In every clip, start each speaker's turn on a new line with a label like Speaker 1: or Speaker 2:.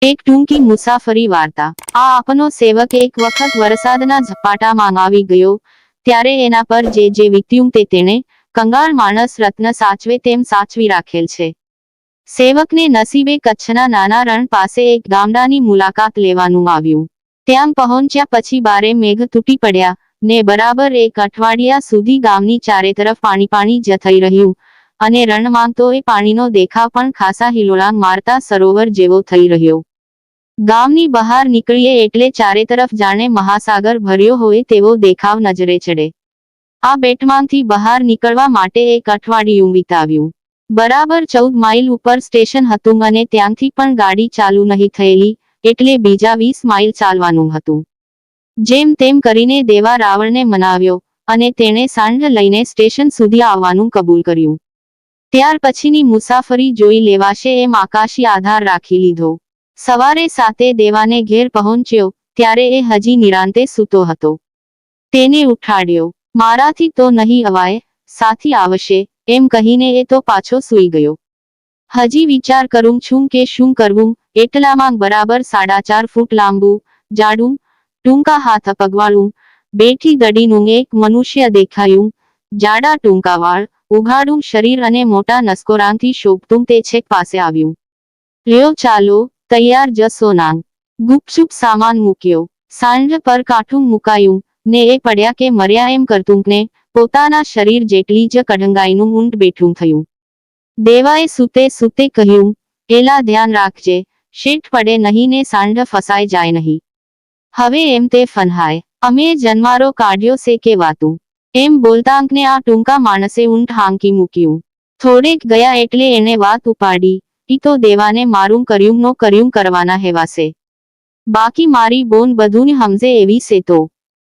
Speaker 1: એક ટૂંકી મુસાફરી વાર્તા। આ આપનો સેવક એક વખત વરસાદના ઝપાટામાં આવી ગયો, ત્યારે એના પર જે વીત્યું તે તેણે કંગાળ માણસ રત્ન સાચવે તેમ સાચવી રાખેલ છે। સેવકને નસીબે કચ્છના નાના રણ પાસે એક ગામડાની મુલાકાત લેવાનું આવ્યું। ત્યાં પહોંચ્યા પછી બારે મેઘ તૂટી પડ્યા ને બરાબર એક અઠવાડિયા સુધી ગામની ચારે તરફ પાણી જ થઈ રહ્યું, અને રણમાં તો એ પાણીનો દેખાવ પણ ખાસા હિલોળાંગ મારતા સરોવર જેવો થઈ રહ્યો। ગામની બહાર નીકળીએ એટલે ચારે તરફ જાણે મહાસાગર ભર્યો હોય તેવો દેખાવ નજરે ચડે। આ બેટમાંથી બહાર નીકળવા માટે એક અઠવાડિયું વિતાવ્યું। બરાબર 14 માઇલ ઉપર સ્ટેશન હતું અને ત્યાંથી પણ ગાડી ચાલુ નહીં થયેલી, એટલે બીજા 20 માઇલ ચાલવાનું હતું। જેમ તેમ કરીને દેવા રાવણને મનાવ્યો અને તેણે સાંઢ લઈને સ્ટેશન સુધી આવવાનું કબૂલ કર્યું। ત્યાર પછીની મુસાફરી જોઈ લેવાશે એમ આકાશી આધાર રાખી લીધો। સવારે 7 દેવાને ઘેર પહોંચ્યો ત્યારે એ હજી નિરાંતે સૂતો હતો। તેને ઉઠાડ્યો। મારાથી તો નહીં અવાય, સાથી આવશે એમ કહીને એ તો પાછો સૂઈ ગયો। હજી વિચાર કરું છું કે શું કરવું, એટલામાં બરાબર 4.5 ફૂટ લાંબુ, જાડું, ટૂંકા હાથ પગવાળું, બેઠી દડીનું એક મનુષ્ય દેખાયું। જાડા ટૂંકા વાળ, ઉઘાડું શરીર અને મોટા નસકોરાંથી શોભતું તે છેક પાસે આવ્યું। લ્યો ચાલો, તૈયાર જ સોનાંગ। ગુપચુપ સામાન મૂક્યો, સાંઢ પર કાઠું મુકાયું ને એ પડ્યા કે મર્યા એમ કરતું ને પોતાના શરીર જેટલી જ કઢંગાઈનું ઊંટ બેઠું થયું। દેવાએ સૂતે સૂતે કહ્યું, એલા ધ્યાન રાખજે, શેઠ પડે નહીં ને સાંઢ ફસાઈ જાય નહીં। હવે એમ તે ફનહાય, અમે જન્મારો કાઢ્યો છે કે વાતું। એમ બોલતાંકને આ ટૂંકા માણસે ઊંટ હાંકી મૂક્યું। થોડેક ગયા એટલે એને વાત ઉપાડી, ઈ તો દેવાને મારું કર્યું નો કર્યું કરવાના હેવાશે, બાકી મારી બોન બધું સમજે એવી છે તો।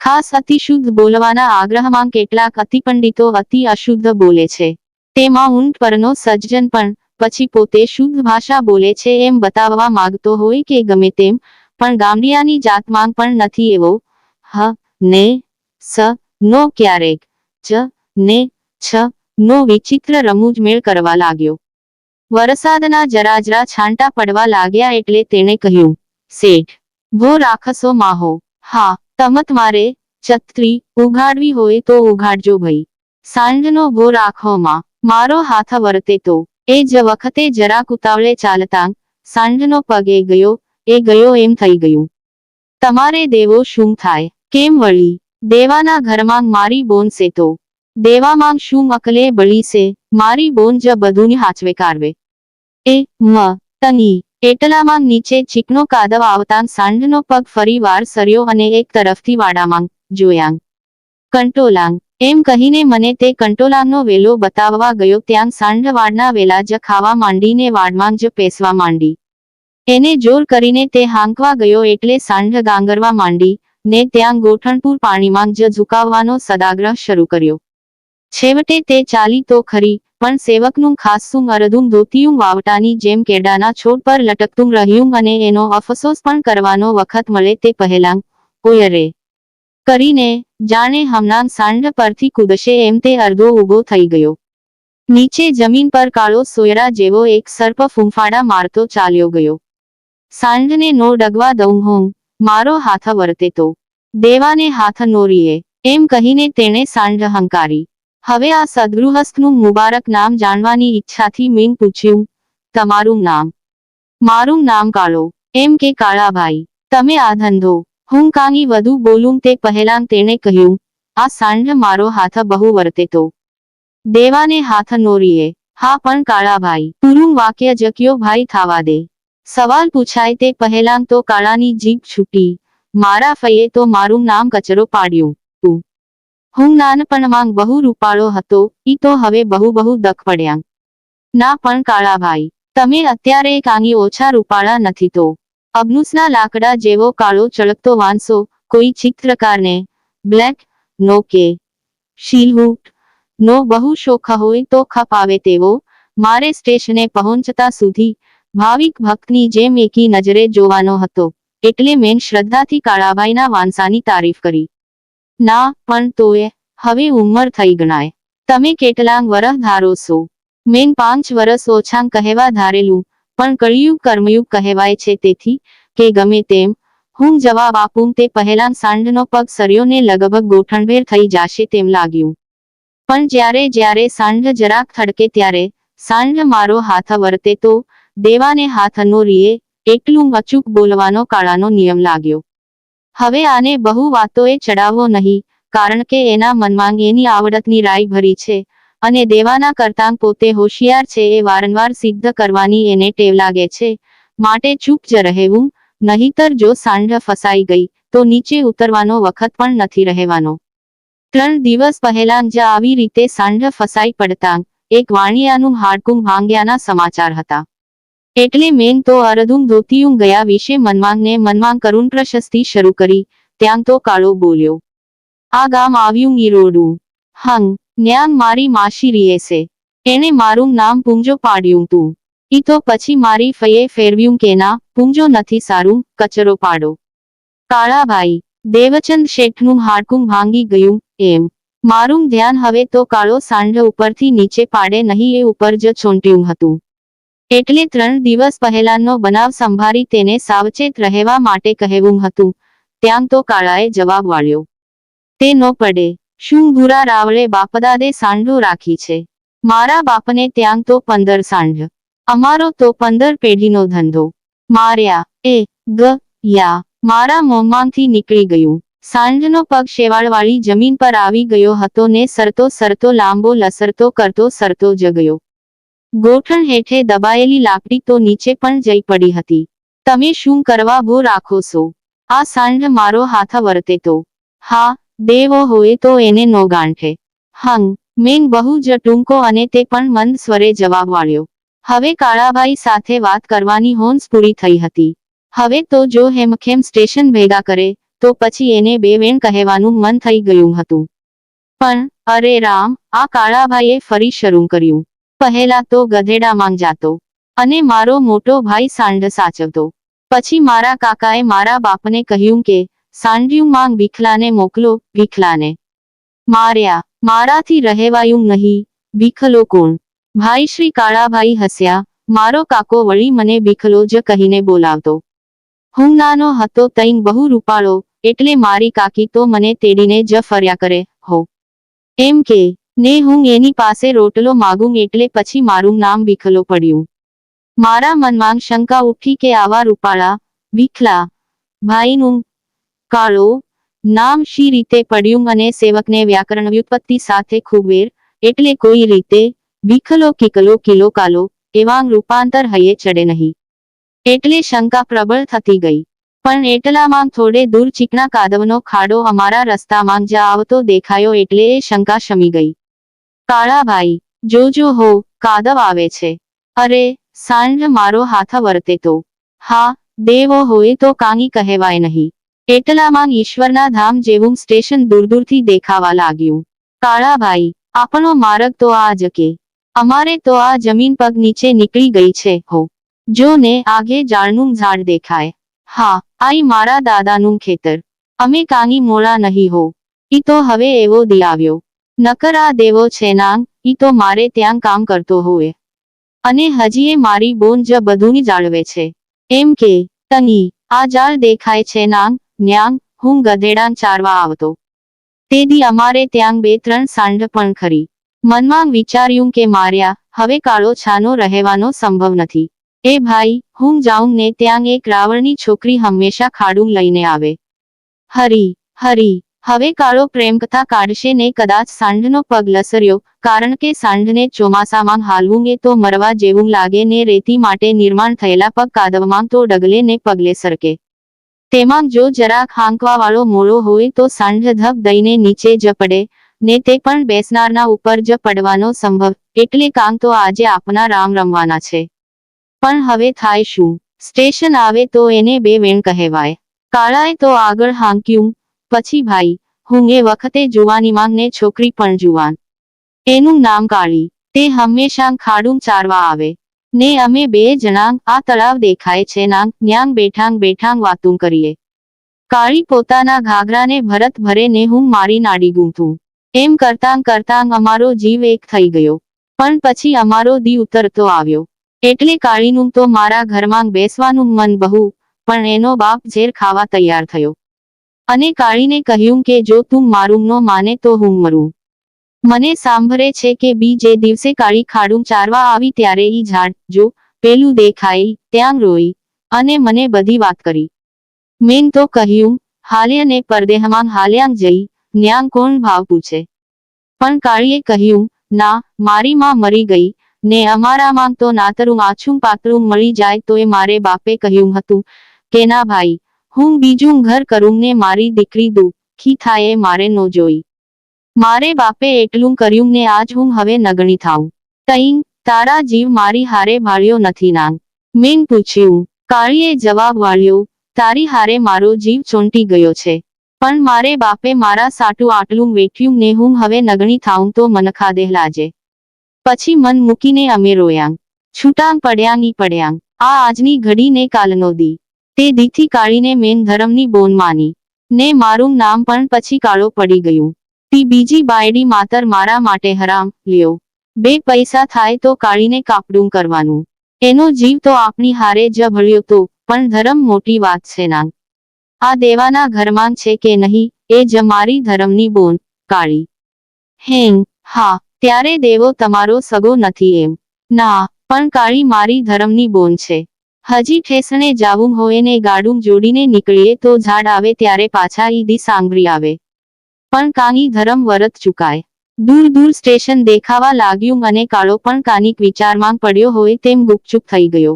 Speaker 1: ખાસ અતિ શુદ્ધ બોલવાના આગ્રહમાં કેટલાક અતિ પંડિતો અતિ અશુદ્ધ બોલે છે, તેમાં ઊંટ પરનો સજ્જન પણ પછી પોતે શુદ્ધ ભાષા બોલે છે એમ બતાવવા માંગતો હોય કે ગમે તેમ, પણ ગામડિયાની જાતમાં પણ નથી એવો હ ને સ નો ક્યારેક જ ને છ નો વિચિત્ર રમૂજ મેળ કરવા લાગ્યો। વરસાદના જરાજરા છાંટા પડવા લાગ્યા એટલે તેણે કહ્યું, શેઠ ભો રાખશો માહો? હા, તમત મારે છત્રી ઉઘાડવી હોય તો ઉઘાડજો ભઈ, સાંઢનો ભો રાખો માં, મારો હાથ વર્તે તો। એ જ વખતે જરાક ઉતાવળે ચાલતાં સાંઢનો પગ એ ગયો એમ થઈ ગયું। તમારે દેવો શું થાય, કેમ વળી? દેવાના ઘરમાં મારી બોન છે તો। દેવામાં શું અકલે બળી છે, મારી બોન જ બધું હાચવે કારવે। એ મ તની એટલામાં નીચે ચીકણો કાદવ આવતાં સાંઢનો પગ ફરી વાર સર્યો અને એક તરફથી વાડામાં જોયાં। કંટોલાંગ એમ કહીને મને તે કંટોલાંગનો વેલો બતાવવા ગયો ત્યાં સાંઢ વાડના વેલા જ ખાવા માંડીને વાડમાં જ પેસવા માંડી। એને જોર કરીને તે હાંકવા ગયો એટલે સાંઢ ગાંગરવા માંડી ને ત્યાં ગોઠણપૂર પાણીમાં જ ઝુકાવવાનો સદાગ્રહ શરૂ કર્યો। છેવટે તે ચાલી તો ખરી, પણ સેવકનું ખાસું અરધું ધોતિયું વાવટાની જેમ કેડાના છોડ પર લટકતું રહ્યું અને એનો અફસોસ પણ કરવાનો વખત મળે તે પહેલાં ઓય રે કરીને જાણે હમણાં સાંઢ પરથી કૂદશે એમ તે અર્ધો ઊભો થઈ ગયો। નીચે જમીન પર કાળો સોયરા જેવો એક સર્પ ફૂંફાડા મારતો ચાલ્યો ગયો। સાંઢને નો ડગવા દઉં હોં, મારો હાથ વર્તે તો। દેવાને હાથ નોરીએ એમ કહીને તેણે સાંઢ હંકારી। હવે આ સદગૃહસ્થનું મુબારક નામ જાણવાની ઈચ્છાથી મેં પૂછ્યું, તમારું નામ? મારું નામ કાળો। એમ કે કાળાભાઈ, તમે આ ધંધો? હું કાંઈ વધુ બોલું તે પહેલાં તેણે કહ્યું, આ સાંઢ મારો હાથ બહુ વર્તે તો। દેવાને હાથ નોરીએ, હા પણ કાળાભાઈ, પૂરું વાક્ય જ કયો ભાઈ થાવા દે। સવાલ પૂછાય તે પહેલાં તો કાળાની જીભ છૂટી, મારા ફઈએ તો મારું નામ કચરો પાડ્યું તું। હું નાનપણમાં બહુ રૂપાળો હતો, ઈ તો હવે બહુ દખ પડ્યા। ના પણ કાળાભાઈ, તમે અત્યારે કાંઈ ઓછા રૂપાળા નથી તો। અબનુસના લાકડા જેવો કાળો ચળકતો વાંસો, કોઈ ચિત્રકારને બ્લેક નો કે શીલહૂટ નો બહુ શોખ હોય તો ખપ આવે તેવો, મારે સ્ટેશને પહોંચતા સુધી ભાવિક ભક્તની જેમ એકી નજરે જોવાનો હતો, એટલે મેં શ્રદ્ધાથી કાળાભાઈના વાંસાની તારીફ કરી। ના પણ તોય હવે ઉંમર થઈ ગણાય, તમે કેટલાંગ વરહ ધારો છો? મેં 5 વરસ ઓછાં કહેવા ધારેલું, પણ કળિયુગ કર્મયુગ કહેવાય છે, તેથી કે ગમે તેમ હું જવાબ આપું તે પહેલા સાંઢનો પગ સર્યો ને લગભગ ગોઠણભેર થઈ જશે તેમ લાગ્યું. પણ જ્યારે જ્યારે સાંઢ જરાક થડકે ત્યારે સાંઢ મારો હાથ વર્તે તો દેવાને હાથ નો રીએ, એટલું અચૂક બોલવાનો કાળાનો નિયમ લાગ્યો. હવે આને બહુ વાતોએ ચડાવવો નહીં, કારણ કે એના મનમાં એની આવડતની રાઈ ભરી છે, અને દેવાના કરતાં પોતે હોશિયાર છે એ વારંવાર સિદ્ધ કરવાની એને ટેવ લાગે છે, માટે ચૂપ જ રહેવું, નહીતર જો સાંઢ ફસાઈ ગઈ તો નીચે ઉતરવાનો વખત પણ નથી રહેવાનો. 3 દિવસ પહેલાં જ આવી રીતે સાંઢ ફસાઈ પડતાં એક વાણિયાનું હાડકું ભાંગ્યાના સમાચાર હતા. એટલે મેં તો અરધું ધોતિયું ગયા વિશે મનમાંગ ને મનમાંગ કરુણ પ્રશસ્તિ શરૂ કરી. ત્યાં તો કાળો બોલ્યો, આ ગામ આવ્યું ઈ રોડું. હંગ, ન્યાંગ મારી માસી રીએ છે. એને મારું નામ પૂંજો પાડ્યું તું. ઈ તો પછી મારી ફઈએ ફેરવ્યું કે ના, પૂંજો નથી સારું, કચરો પાડો. કાળાભાઈ, દેવચંદ શેઠનું હાડકું ભાંગી ગયું, એમ. મારું ધ્યાન હવે તો કાળો સાંઢ ઉપરથી નીચે પાડે નહીં એ ઉપર જ ચોંટ્યું હતું. એટલે 3 દિવસ પહેલાંનો બનાવ સંભાળી તેને સાવચેત રહેવા માટે કહેવું હતું. ત્યાં તો કાળાએ જવાબ વાળ્યો, તે નો પડે. શું ભૂરા રાવળે બાપદાદે સાંઢો રાખી છે? મારા બાપને ત્યાં તો 15 સાંઢ. અમારો તો 15 પેઢીનો ધંધો. માર્યા એ ગ યા મારા મોંમાંથી નીકળી ગયું. સાંઢનો પગ શેવાળવાળી જમીન પર આવી ગયો હતો ને સરતો સરતો લાંબો લસરતો કરતો સરતો જ ગયો. ગોઠણ હેઠે દબાયેલી લાકડી તો નીચે પણ જઈ પડી હતી. તમે શું કરવા ભો રાખો છો? આ સાંઢ મારો હાથ વર્તે તો. હા, દેવો હોય તો એને નો ગાંઠે. હંગ, મેં બહુ જ ટૂંકો અને તે પણ મંદ સ્વરે જવાબ વાળ્યો. હવે કાળાભાઈ સાથે વાત કરવાની હોંશ પૂરી થઈ હતી. હવે તો જો હેમખેમ સ્ટેશન ભેગા કરે તો પછી એને 2 વેણ કહેવાનું મન થઈ ગયું હતું. પણ અરે રામ, આ કાળાભાઈએ ફરી શરૂ કર્યું. પહેલા તો ગધેડામાં જાતો, અને મારો મોટો ભાઈ સાંઢ સાચવતો. પછી મારા કાકાએ મારા બાપને કહ્યું કે સાંઢિયું માંગ ભીખલાને મોકલો. ભીખલાને માર્યા. મારાથી રહેવાયું નહીં. ભીખલો કોણ? ભાઈ શ્રી કાળાભાઈ હસ્યા. મારો કાકો વળી મને ભીખલો જ કહીને બોલાવતો. હું નાનો હતો તઈન બહુ રૂપાળો, એટલે મારી કાકી તો મને તેડીને જ ફર્યા કરે, હો. એમ કે ને હું એની પાસે રોટલો માગું એટલે પછી મારું નામ ભીખલો પડ્યું. મારા મનમાં શંકા ઉઠી કે આવા રૂપાળા ભીખલા ભાઈનું કાળો નામ શી રીતે પડ્યું, અને સેવકને વ્યાકરણ વ્યુત્પત્તિ સાથે ખૂબ વેર, એટલે કોઈ રીતે ભીખલો કિકલો કિલો કાલો એવાં રૂપાંતર હૈયે ચડે નહીં. એટલે શંકા પ્રબળ થતી ગઈ. પણ એટલામાં થોડે દૂર ચીકણા કાદવનો ખાડો અમારા રસ્તામાં જ આવતો દેખાયો એટલે એ શંકા શમી ગઈ. કાળાભાઈ, જોજો હો, કાદવ આવે છે. અરે, સાંઢ મારો હાથ વર્તે તો. હા, દેવો હોય તો કાંઈ કહેવાય નહીં. એટલામાં ઈશ્વરના ધામ જેવું સ્ટેશન દૂર દૂરથી દેખાવા લાગ્યું. કાળાભાઈ, આપણો માર્ગ તો આ જ કે. અમારે તો આ જમીન પગ નીચે નીકળી ગઈ છે, હો. જો ને આગે ઝાડનું ઝાડ દેખાય. હા, આઈ મારા દાદાનું ખેતર. અમે કાંઈ મોળા નહીં હો. ઈ તો હવે એવો દી આવ્યો. નકર આ દેવો છે નાંગ, ઈ તો મારે ત્યાં કામ કરતો હોય. અને હજીએ મારી બોન જ બધું જાળવે છે. એમ કે તની આ ઝાડ દેખાય છે નાંગ, ન્યાંગ હું ગધેડાન ચારવા આવતો. તે દી અમારે ત્યાં 2-3 સાંઢ પણ ખરી. મનમાં વિચાર્યું કે માર્યા, હવે કાળો છાનો રહેવાનો સંભવ નથી. એ ભાઈ, હું જાઉં ને ત્યાં એક રાવણની છોકરી હંમેશા ખાડું લઈને આવે. હરી હરી. હવે કાળો પ્રેમકથા કાઢશે ને કદાચ સાંઢનો પગ લસર્યો, કારણ કે સાંઢને ચોમાસામાં હાલવું એ તો મરવા જેવું લાગે ને રેતી માટે નિર્માણ થયેલા પગ કાદવમાં તો ડગલે ને પગલે સરકે. તેમાં જો જરાક હાંકવાવાળો મોળો હોય તો સાંઢ ધબ દઈને નીચે જ પડે, ને તે પણ બેસનારના ઉપર જ પડવાનો સંભવ. એટલે કાંગ તો આજે આપના રામ રમવાના છે. પણ હવે થાય શું? સ્ટેશન આવે તો એને 2 વેણ કહેવાય. કાળાએ તો આગળ હાંક્યું. પછી ભાઈ, હું એ વખતે જુવાનીમાં ને છોકરી પણ જુવાન. એનું નામ કાળી. તે હંમેશા ખાડું ચારવા આવે. ને અમે 2 જણા આ તળાવ દેખાય છે નાંગ, ન્યાંગ બેઠાંગ વાતું કરીએ. કાળી પોતાના ઘાઘરાને ભરત ભરે ને હું મારી નાડી ગૂંથું. એમ કરતાં કરતાં અમારો જીવ એક થઈ ગયો. પણ પછી અમારો દી ઉતરતો આવ્યો. એટલે કાળીનું તો મારા ઘરમાં બેસવાનું મન બહુ, પણ એનો બાપ ઝેર ખાવા તૈયાર થયો અને કાળીને કહ્યું કે જો તું મારું ન માને તો હું મરું. મને સાંભળે છે કે બીજે દિવસે કાળી ખાડું ચારવા આવી ત્યારે ઈ ઝાડ જો પેલું દેખાય ત્યાં રોઈ અને મને બધી વાત કરી. મેં તો કહ્યું હાલ્યા ને પરદેહમાં હાલ્યાંગ જઈ ન્યાંગ કોણ ભાવ પૂછે. પણ કાળીએ કહ્યું ના, મારી માં મરી ગઈ ને અમારામાં તો નાતરું આછું પાતળું મળી જાય તોય મારે બાપે કહ્યું હતું કે ના ભાઈ, હું બીજું ઘર કરું ને મારી દીકરી દુઃખી થાય એ મારે ન જોઈ. મારે બાપે એટલું કર્યું ને આજ હું હવે નગણી થાઉં. તઈ તારા જીવ મારી હારે ભાળ્યો નથી નાંગ? મેં પૂછ્યું. કાળીએ જવાબ વાળ્યો તારી હારે મારો જીવ ચોંટી ગયો છે, પણ મારે બાપે મારા સાટું આટલું વેઠ્યું ને હું હવે નગણી થાઉં તો મનખા દેહ લાજે. પછી મન મૂકીને અમે રોયાંગ, છૂટાંગ પડ્યાંગ ઈ પડ્યાંગ. આ આજની ઘડી ને કાલનો દી. તે દીથી કાળીને મેન ધરમની બોન માની ને મારું નામ પણ પછી કાળો પડી ગયું. તી બીજી બાયડી માતર મારા માટે હરામ લ્યો. 2 પૈસા થાય તો કાળીને કાપડું કરવાનું. એનો જીવ તો આપણી હારે જ ભળ્યો તો પણ ધરમ મોટી વાત છે નાંગ. આ દેવાના ઘરમાં છે કે નહીં એ જ મારી ધરમની બોન કાળી. હેંગ હા, ત્યારે દેવો તમારો સગો નથી એમ? ના, પણ કાળી મારી ધરમની બોન છે. હજી ઠેસણે જાવું હોય ને ગાડું જોડીને નીકળીએ તો ઝાડ આવે ત્યારે પાછા ઈ દી સાંભળી આવે. પણ કાની ધરમ વરત ચુકાય. દૂર દૂર સ્ટેશન દેખાવા લાગ્યું અને કાળો પણ કાનિક વિચારમાં પડ્યો હોય તેમ ગુપચુપ થઈ ગયો.